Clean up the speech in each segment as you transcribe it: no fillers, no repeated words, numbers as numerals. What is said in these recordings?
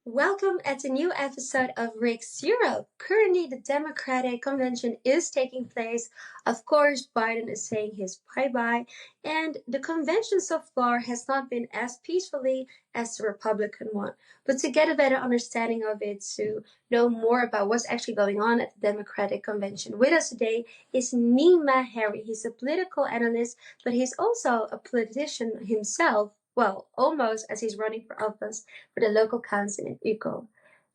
Welcome at a new episode of Rick's Europe. Currently, the Democratic Convention is taking place. Of course, Biden is saying his bye-bye, and the convention so far has not been as peacefully as the Republican one. But to get a better understanding of it, to know more about what's actually going on at the Democratic Convention, with us today is Nima Hairy. He's a political analyst, but he's also a politician himself. Well, almost, as he's running for office for the local council in Uccle.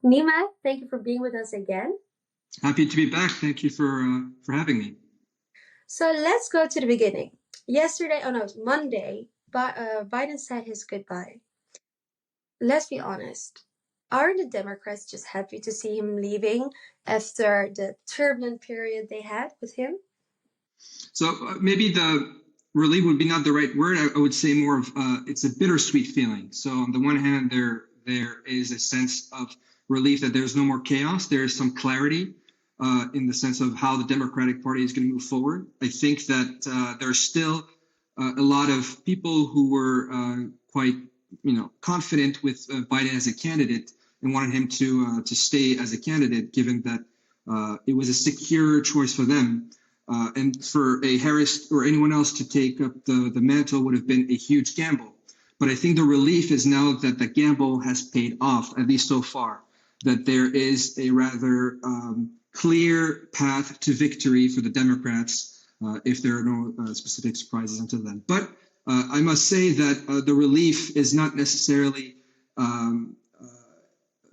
Nima, thank you for being with us again. Happy to be back. Thank you for having me. So let's go to the beginning. Yesterday, it was Monday, Biden said his goodbye. Let's be honest. Are the Democrats just happy to see him leaving after the turbulent period they had with him? So maybe the relief would be not the right word. I would say more of it's a bittersweet feeling. So on the one hand, there is a sense of relief that there's no more chaos. There is some clarity in the sense of how the Democratic Party is going to move forward. I think that there's still a lot of people who were quite confident with Biden as a candidate and wanted him to stay as a candidate, given that it was a secure choice for them. And for a Harris or anyone else to take up the mantle would have been a huge gamble. But I think the relief is now that the gamble has paid off, at least so far, that there is a rather clear path to victory for the Democrats if there are no specific surprises until then. But I must say that the relief is not necessarily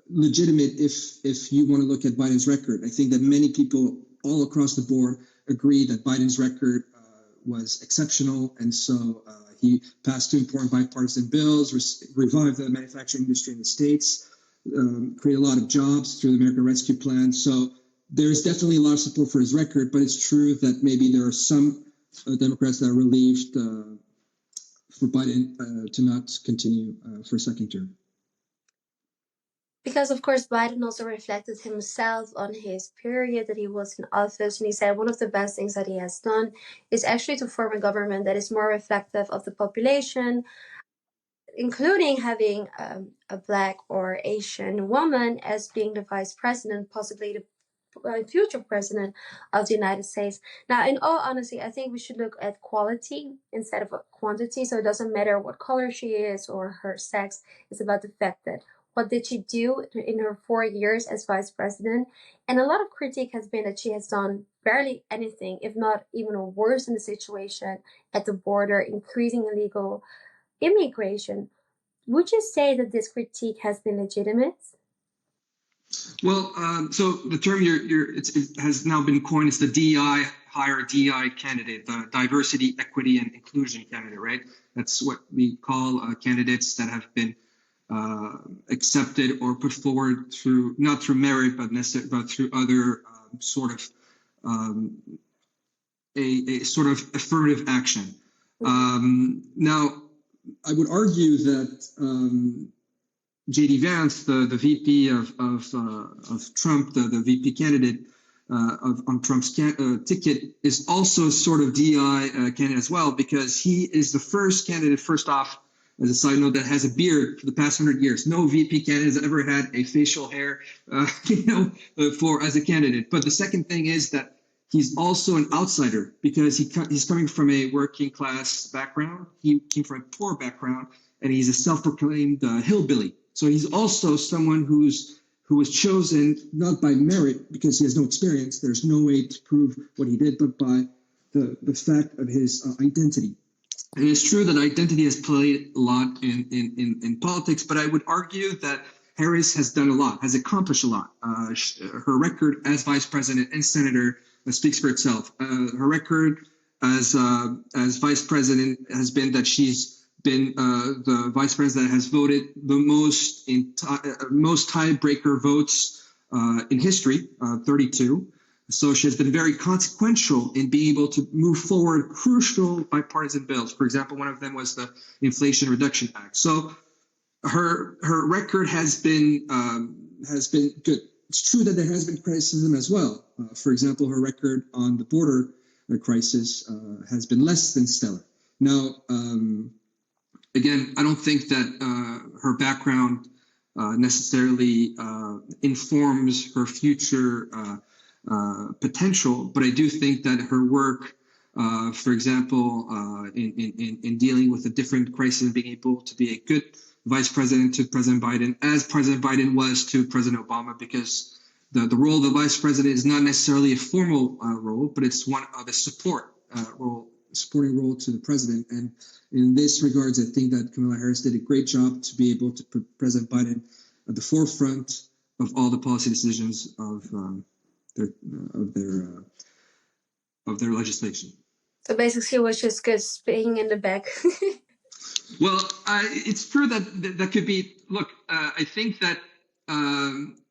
legitimate if you want to look at Biden's record. I think that many people all across the board agree that Biden's record was exceptional, and so he passed two important bipartisan bills, revived the manufacturing industry in the states, created a lot of jobs through the American Rescue Plan. So there's definitely a lot of support for his record, but it's true that maybe there are some Democrats that are relieved for Biden to not continue for a second term. Because, of course, Biden also reflected himself on his period that he was in office. And he said one of the best things that he has done is actually to form a government that is more reflective of the population, including having a Black or Asian woman as being the vice president, possibly the future president of the United States. Now, in all honesty, I think we should look at quality instead of quantity. So it doesn't matter what color she is or her sex. It's about the fact that what did she do in her 4 years as vice president? And a lot of critique has been that she has done barely anything, if not even worse in the situation at the border, increasing illegal immigration. Would you say that this critique has been legitimate? Well, so the term it has now been coined as the DEI hire DEI candidate, the diversity, equity, and inclusion candidate, right? That's what we call candidates that have been accepted or put forward through not through merit, but through other sort of a sort of affirmative action. Now, I would argue that J.D. Vance, the VP of Trump, the VP candidate on Trump's ticket, is also sort of DEI candidate as well, because he is the first candidate, first off, as a side note, that has a beard for the past 100 years. No VP candidate has ever had a facial hair, for as a candidate. But the second thing is that he's also an outsider because he's coming from a working class background. He came from a poor background, and he's a self-proclaimed hillbilly. So he's also someone who was chosen not by merit because he has no experience. There's no way to prove what he did, but by the fact of his identity. And it's true that identity has played a lot in politics, but I would argue that Harris has done a lot, has accomplished a lot. Her record as vice president and senator speaks for itself. Her record as vice president has been that she's been the vice president that has voted the most most tiebreaker votes in history, 32. So she has been very consequential in being able to move forward crucial bipartisan bills. For example, one of them was the Inflation Reduction Act. So her record has been good. It's true that there has been criticism as well. For example, her record on the border crisis has been less than stellar. Now, again, I don't think that her background necessarily informs her future potential. But I do think that her work, for example, in dealing with a different crisis and being able to be a good vice president to President Biden, as President Biden was to President Obama, because the role of the vice president is not necessarily a formal role, but it's one of a supporting role to the president. And in this regards, I think that Kamala Harris did a great job to be able to put President Biden at the forefront of all the policy decisions of their legislation. So basically, she was just good being in the back. Well, it's true that could be. Look, I think that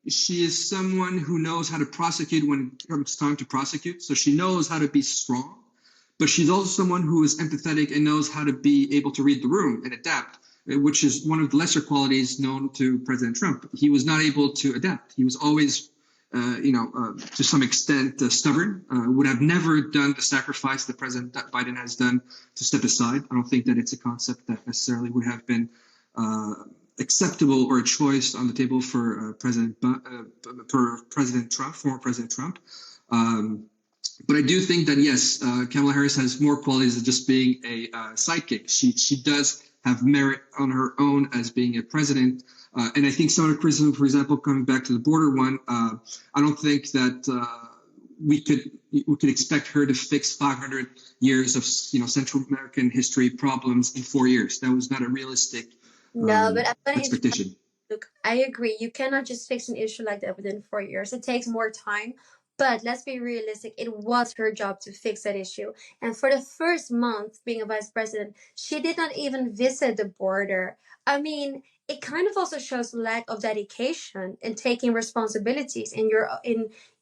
she is someone who knows how to prosecute when it comes time to prosecute. So she knows how to be strong, but she's also someone who is empathetic and knows how to be able to read the room and adapt, which is one of the lesser qualities known to President Trump. He was not able to adapt. He was always to some extent stubborn, would have never done the sacrifice that President Biden has done to step aside. I don't think that it's a concept that necessarily would have been acceptable or a choice on the table for President Trump, former President Trump. But I do think that, yes, Kamala Harris has more qualities than just being a sidekick. She does have merit on her own as being a president. And I think some of the criticism, for example, coming back to the border one, I don't think that we could expect her to fix 500 years of Central American history problems in 4 years. That was not a realistic expectation. Look, I agree. You cannot just fix an issue like that within 4 years. It takes more time. But let's be realistic. It was her job to fix that issue. And for the first month being a vice president, she did not even visit the border. I mean, it kind of also shows lack of dedication in taking responsibilities in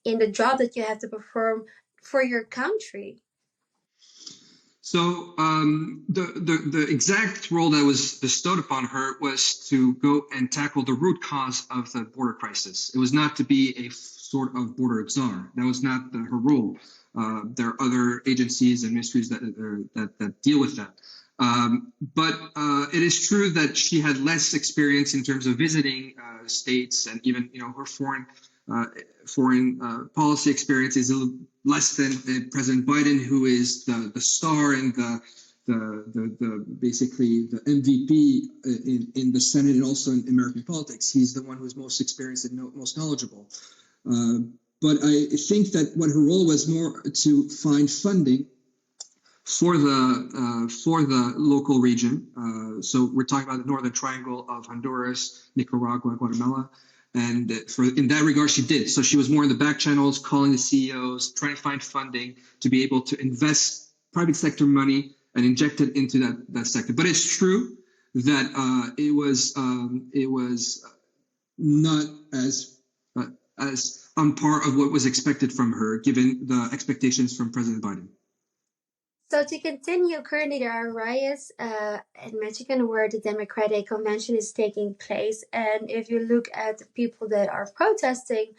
the job that you have to perform for your country. So the exact role that was bestowed upon her was to go and tackle the root cause of the border crisis. It was not to be a sort of border czar. That was not her role. There are other agencies and ministries that deal with that. But it is true that she had less experience in terms of visiting states, and even her foreign policy experience is a little less than President Biden, who is the star and the basically the MVP in the Senate and also in American politics. He's the one who's most experienced and most knowledgeable. But I think that what her role was more to find funding for the local region. So we're talking about the Northern Triangle of Honduras, Nicaragua, Guatemala. And in that regard, she did. So she was more in the back channels, calling the CEOs, trying to find funding to be able to invest private sector money and inject it into that sector. But it's true that it was not as on par of what was expected from her, given the expectations from President Biden. So to continue, currently there are riots in Michigan where the Democratic Convention is taking place. And if you look at the people that are protesting,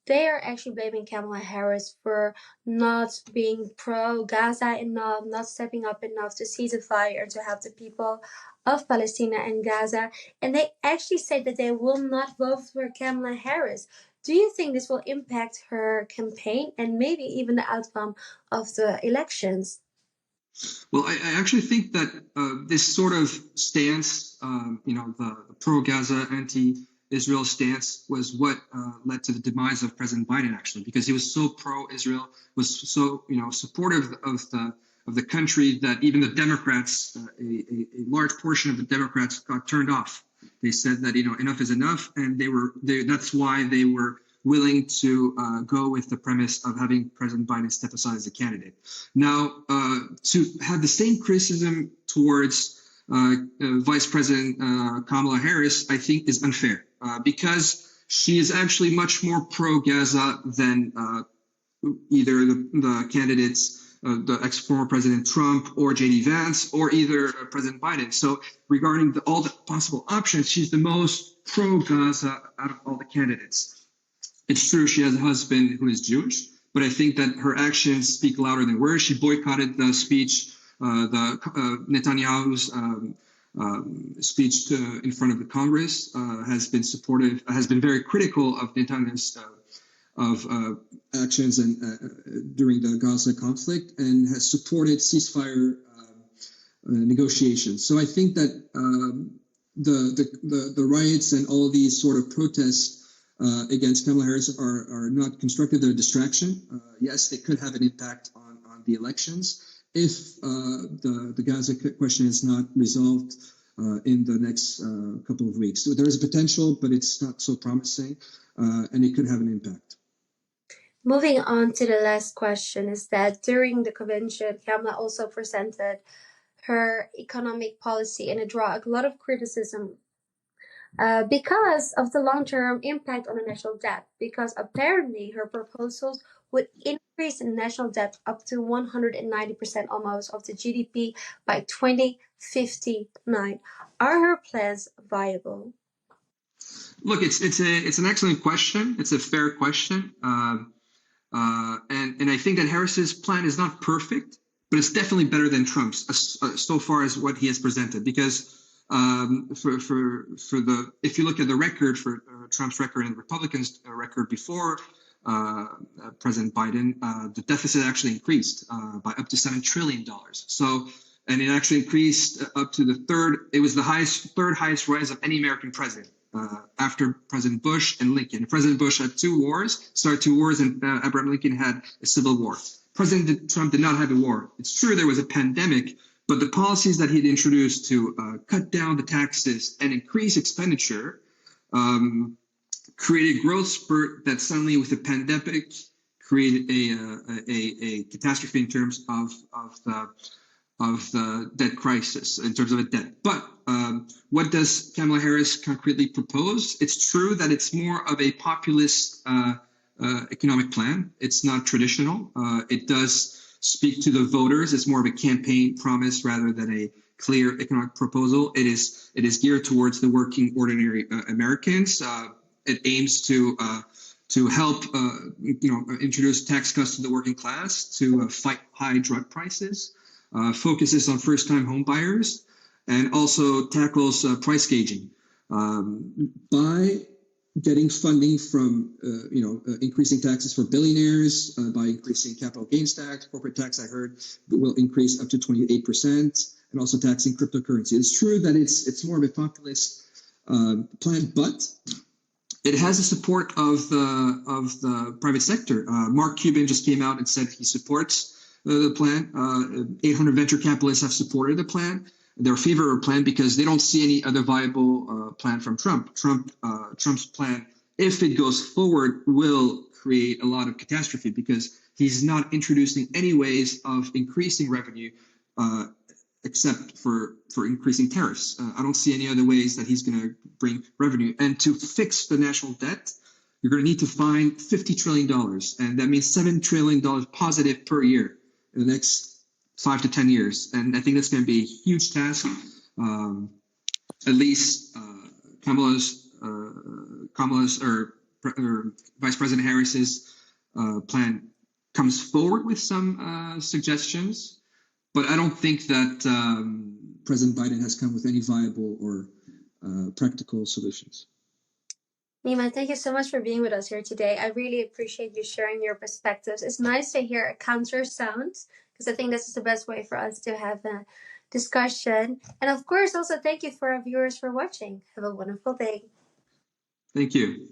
they are actually blaming Kamala Harris for not being pro-Gaza enough, not stepping up enough to cease the fire and to help the people of Palestine and Gaza. And they actually say that they will not vote for Kamala Harris. Do you think this will impact her campaign and maybe even the outcome of the elections? Well, I actually think that this sort of stance, the pro-Gaza, anti-Israel stance, was what led to the demise of President Biden, actually, because he was so pro-Israel, was so supportive of the country that even the Democrats, a large portion of the Democrats, got turned off. They said that enough is enough, and that's why they were willing to go with the premise of having President Biden step aside as a candidate. Now, to have the same criticism towards Vice President Kamala Harris, I think is unfair because she is actually much more pro-Gaza than either the candidates, the ex-former President Trump or J.D. Vance, or either President Biden. So regarding all the possible options, she's the most pro-Gaza out of all the candidates. It's true she has a husband who is Jewish, but I think that her actions speak louder than words. She boycotted the speech, Netanyahu's speech in front of the Congress has been very critical of the intelligence of actions and during the Gaza conflict, and has supported ceasefire negotiations. So I think that the riots and all these sort of protests against Kamala Harris are not constructive. They're a distraction. Yes, they could have an impact on the elections if the Gaza question is not resolved in the next couple of weeks. So there is a potential, but it's not so promising, and it could have an impact. Moving on to the last question is that during the convention, Kamala also presented her economic policy, and it drew a lot of criticism because of the long-term impact on the national debt, because apparently her proposals would increase the national debt up to 190% almost of the GDP by 2059. Are her plans viable? Look, it's an excellent question. It's a fair question, and I think that Harris's plan is not perfect, but it's definitely better than Trump's so far as what he has presented. Because if you look at the record for Trump's record and the Republicans' record before President Biden, the deficit actually increased by up to $7 trillion. So, and it actually increased up to it was the third highest rise of any American president after President Bush and Lincoln. President Bush had started two wars, and Abraham Lincoln had a civil war. President Trump did not have a war. It's true there was a pandemic, but the policies that he'd introduced to cut down the taxes and increase expenditure created a growth spurt that suddenly, with the pandemic, created a catastrophe in terms of the debt crisis, in terms of a debt. But what does Kamala Harris concretely propose? It's true that it's more of a populist economic plan. It's not traditional. It does speak to the voters. It's more of a campaign promise rather than a clear economic proposal. It is geared towards the working, ordinary Americans. It aims to help introduce tax cuts to the working class, to fight high drug prices, focuses on first-time home buyers, and also tackles price gauging by getting funding from increasing taxes for billionaires, by increasing capital gains tax. Corporate tax, I heard, will increase up to 28%, and also taxing cryptocurrency. It's true that it's more of a populist plan, but it has the support of the private sector. Mark Cuban just came out and said he supports the plan. 800 venture capitalists have supported the plan. They're in favor of a plan because they don't see any other viable plan from Trump. Trump's plan, if it goes forward, will create a lot of catastrophe because he's not introducing any ways of increasing revenue except for increasing tariffs. I don't see any other ways that he's going to bring revenue. And to fix the national debt, you're going to need to find $50 trillion. And that means $7 trillion positive per year in the next 5 to 10 years. And I think that's going to be a huge task. At least Kamala's or Vice President Harris's plan comes forward with some suggestions. But I don't think that President Biden has come with any viable or practical solutions. Nima, thank you so much for being with us here today. I really appreciate you sharing your perspectives. It's nice to hear a counter sound, because I think this is the best way for us to have a discussion. And of course, also thank you for our viewers for watching. Have a wonderful day. Thank you.